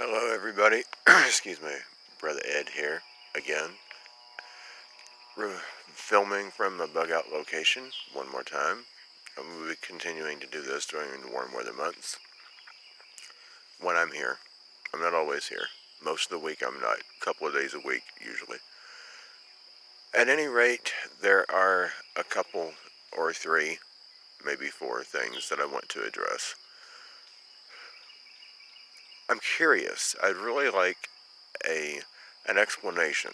Hello, everybody. Excuse me, Brother Ed here again. Filming from a bug out location one more time. I'm will be continuing to do this during the warm weather months. When I'm here, I'm not always here. Most of the week, I'm not. A couple of days a week, usually. At any rate, there are a couple or three, maybe four things that I want to address. I'm curious. I'd really like an explanation,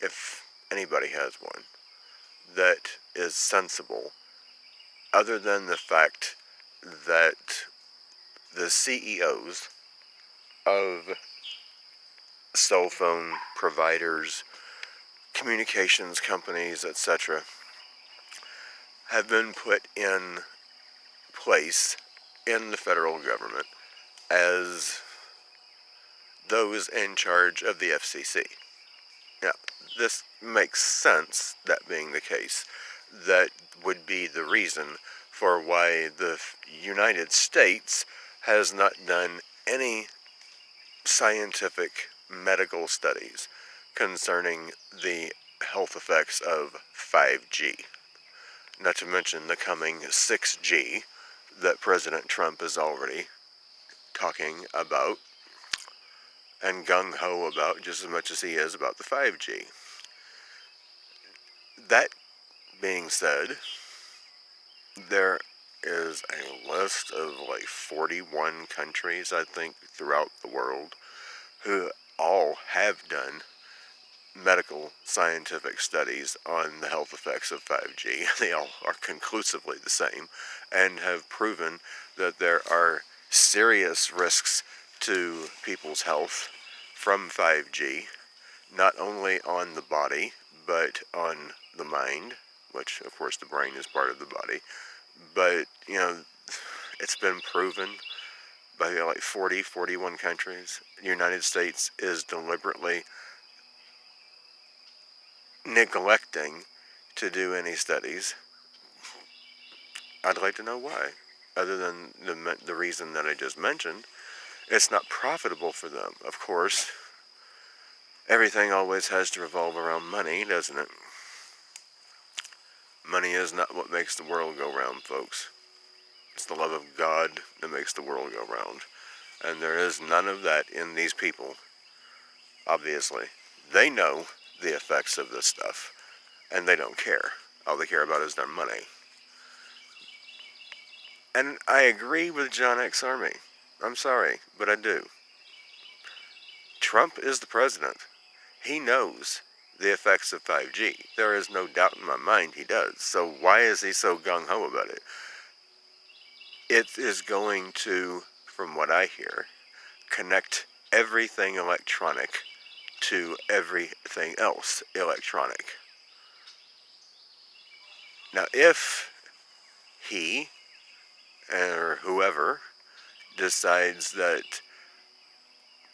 if anybody has one, that is sensible, other than the fact that the CEOs of cell phone providers, communications companies, etc., have been put in place in the federal government as those in charge of the FCC. Now, this makes sense, that being the case. That would be the reason for why the United States has not done any scientific medical studies concerning the health effects of 5G. Not to mention the coming 6G that President Trump is already talking about and gung-ho about just as much as he is about the 5G. That being said, there is a list of like 41 countries, I think, throughout the world who all have done medical scientific studies on the health effects of 5G. They all are conclusively the same and have proven that there are serious risks to people's health from 5G, not only on the body, but on the mind, which of course the brain is part of the body. But, it's been proven by like 41 countries. The United States is deliberately neglecting to do any studies. I'd like to know why. Other than the reason that I just mentioned, it's not profitable for them. Of course, everything always has to revolve around money, doesn't it? Money is not what makes the world go round, folks. It's the love of God that makes the world go round. And there is none of that in these people, obviously. They know the effects of this stuff, and they don't care. All they care about is their money. And I agree with John X. Army. I'm sorry, but I do. Trump is the president. He knows the effects of 5G. There is no doubt in my mind he does. So why is he so gung-ho about it? It is going to, from what I hear, connect everything electronic to everything else electronic. Now, if he, or whoever, decides that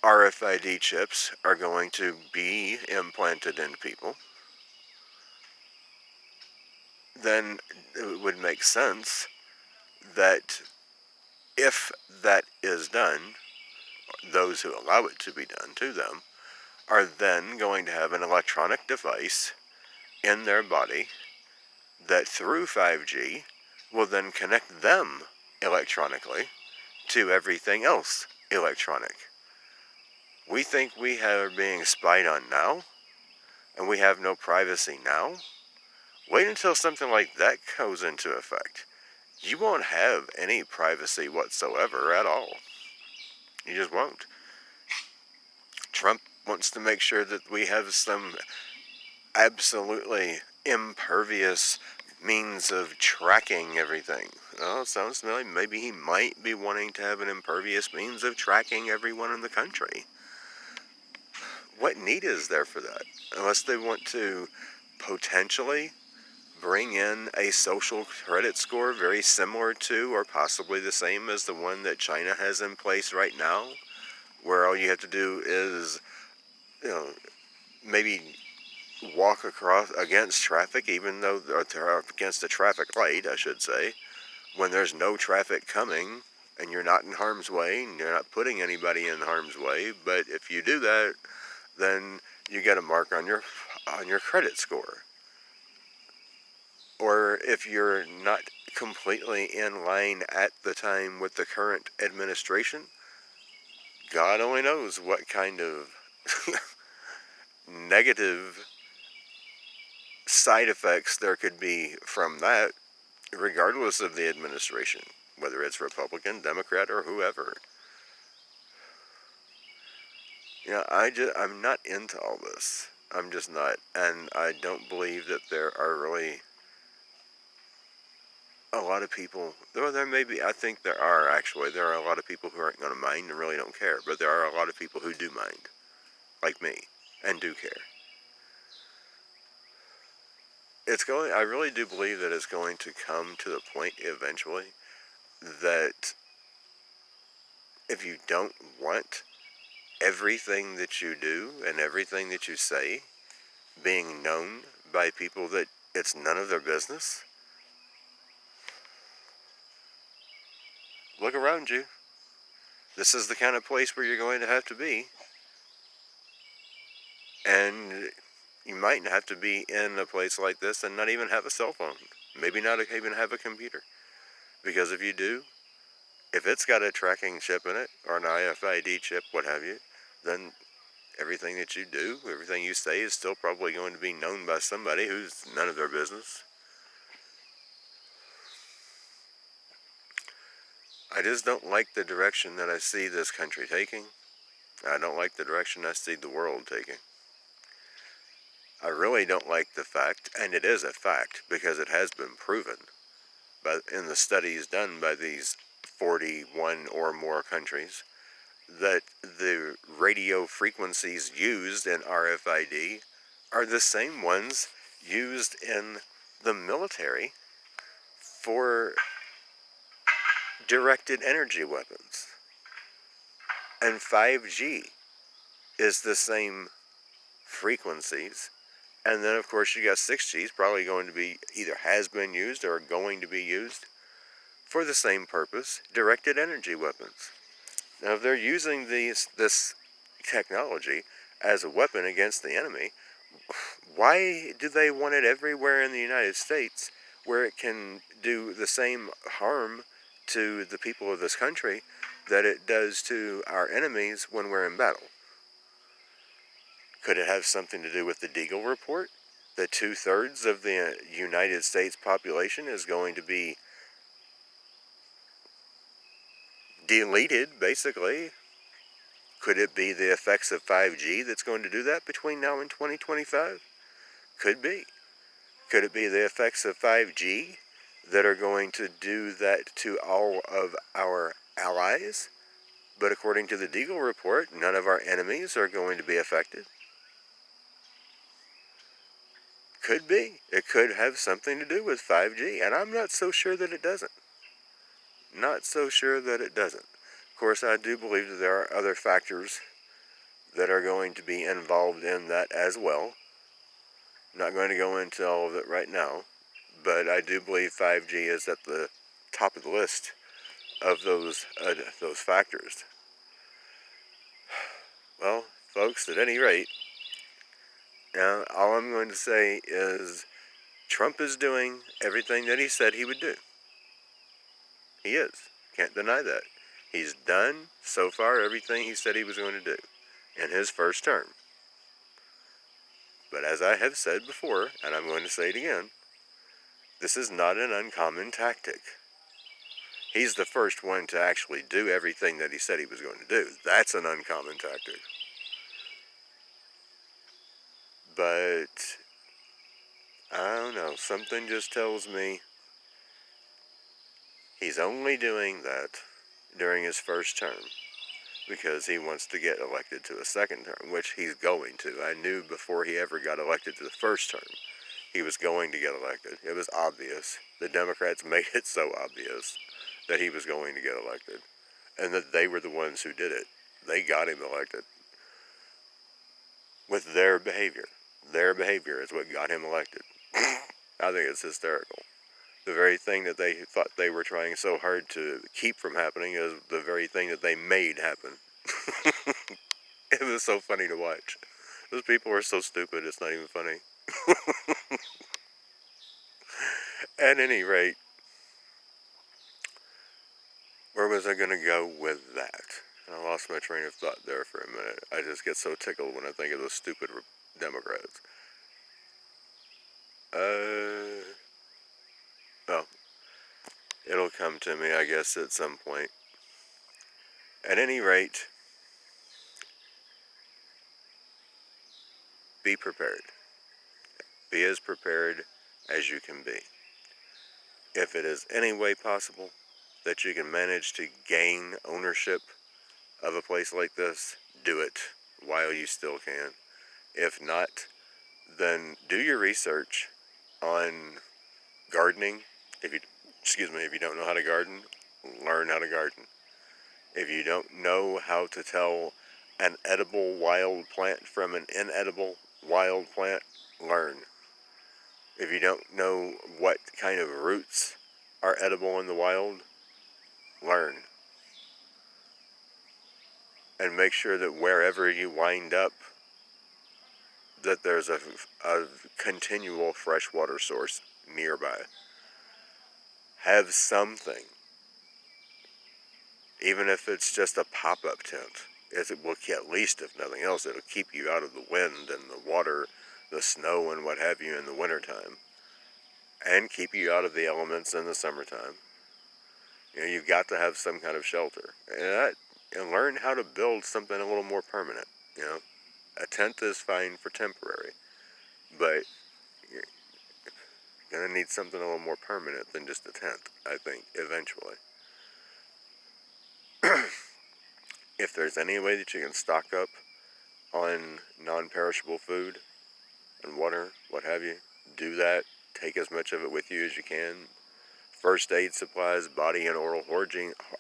RFID chips are going to be implanted into people, then it would make sense that if that is done, those who allow it to be done to them are then going to have an electronic device in their body that through 5G will then connect them electronically to everything else electronic. We think we are being spied on now, and we have no privacy now. Wait until something like that goes into effect. You won't have any privacy whatsoever at all. You just won't. Trump wants to make sure that we have some absolutely impervious means of tracking everything. Oh, it sounds to me like maybe he might be wanting to have an impervious means of tracking everyone in the country. What need is there for that? Unless they want to potentially bring in a social credit score very similar to or possibly the same as the one that China has in place right now, where all you have to do is, maybe walk across against traffic, even though they're against a traffic light, I should say, when there's no traffic coming, and you're not in harm's way, and you're not putting anybody in harm's way. But if you do that, then you get a mark on your credit score. Or if you're not completely in line at the time with the current administration, God only knows what kind of negative side effects there could be from that, regardless of the administration, whether it's Republican, Democrat, or whoever. I'm not into all this. I'm just not. And I don't believe that there are really a lot of people, though there may be, I think there are a lot of people who aren't going to mind and really don't care, but there are a lot of people who do mind, like me, and do care. I really do believe that it's going to come to the point eventually that if you don't want everything that you do and everything that you say being known by people that it's none of their business, look around you. This is the kind of place where you're going to have to be. And you might have to be in a place like this and not even have a cell phone. Maybe not even have a computer. Because if you do, if it's got a tracking chip in it, or an RFID chip, what have you, then everything that you do, everything you say is still probably going to be known by somebody who's none of their business. I just don't like the direction that I see this country taking. I don't like the direction I see the world taking. I really don't like the fact, and it is a fact because it has been proven in the studies done by these 41 or more countries, that the radio frequencies used in RFID are the same ones used in the military for directed energy weapons. And 5G is the same frequencies. And then, of course, you got 6G is probably going to be, either has been used or going to be used for the same purpose, directed energy weapons. Now, if they're using this technology as a weapon against the enemy, why do they want it everywhere in the United States where it can do the same harm to the people of this country that it does to our enemies when we're in battle? Could it have something to do with the Deagle report? That 2/3 of the United States population is going to be deleted, basically. Could it be the effects of 5G that's going to do that between now and 2025? Could be. Could it be the effects of 5G that are going to do that to all of our allies? But according to the Deagle report, none of our enemies are going to be affected. Could be. It could have something to do with 5G, and I'm not so sure that it doesn't. Not so sure that it doesn't. Of course, I do believe that there are other factors that are going to be involved in that as well. I'm not going to go into all of it right now, but I do believe 5G is at the top of the list of those factors. Well, folks, at any rate, all I'm going to say is Trump is doing everything that he said he would do. He is. Can't deny that. He's done, so far, everything he said he was going to do in his first term. But as I have said before, and I'm going to say it again, this is not an uncommon tactic. He's the first one to actually do everything that he said he was going to do. That's an uncommon tactic. But I don't know, something just tells me he's only doing that during his first term because he wants to get elected to a second term, which he's going to. I knew before he ever got elected to the first term, he was going to get elected. It was obvious. The Democrats made it so obvious that he was going to get elected, and that they were the ones who did it. They got him elected with their behavior. Their behavior is what got him elected. I think it's hysterical. The very thing that they thought they were trying so hard to keep from happening is the very thing that they made happen. It was so funny to watch. Those people are so stupid, it's not even funny. At any rate, where was I going to go with that? I lost my train of thought there for a minute. I just get so tickled when I think of those stupid Democrats. Oh, it'll come to me, I guess, at some point. At any rate, be prepared. Be as prepared as you can be. If it is any way possible that you can manage to gain ownership of a place like this, do it while you still can. If not, then do your research on gardening. If you don't know how to garden, learn how to garden. If you don't know how to tell an edible wild plant from an inedible wild plant, learn. If you don't know what kind of roots are edible in the wild, learn. And make sure that wherever you wind up, that there's a continual freshwater source nearby. Have something, even if it's just a pop-up tent. It will, at least if nothing else, it'll keep you out of the wind and the water, the snow and what have you in the wintertime, and keep you out of the elements in the summertime. You know, you've got to have some kind of shelter, and learn how to build something a little more permanent. You know, a tent is fine for temporary, but you're gonna need something a little more permanent than just a tent, I think, eventually. If there's any way that you can stock up on non-perishable food and water, what have you, do that. Take as much of it with you as you can. First aid supplies, body and oral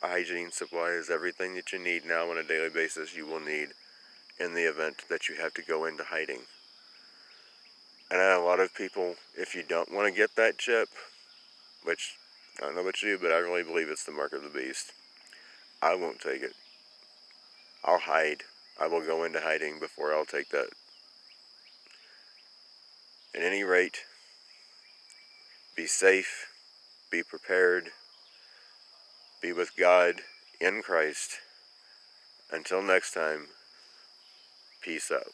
hygiene supplies, everything that you need now on a daily basis you will need in the event that you have to go into hiding. And a lot of people, if you don't want to get that chip, which I don't know about you, but I really believe it's the mark of the beast, I won't take it. I'll hide. I will go into hiding before I'll take that. At any rate, be safe, be prepared, be with God in Christ. Until next time, peace out.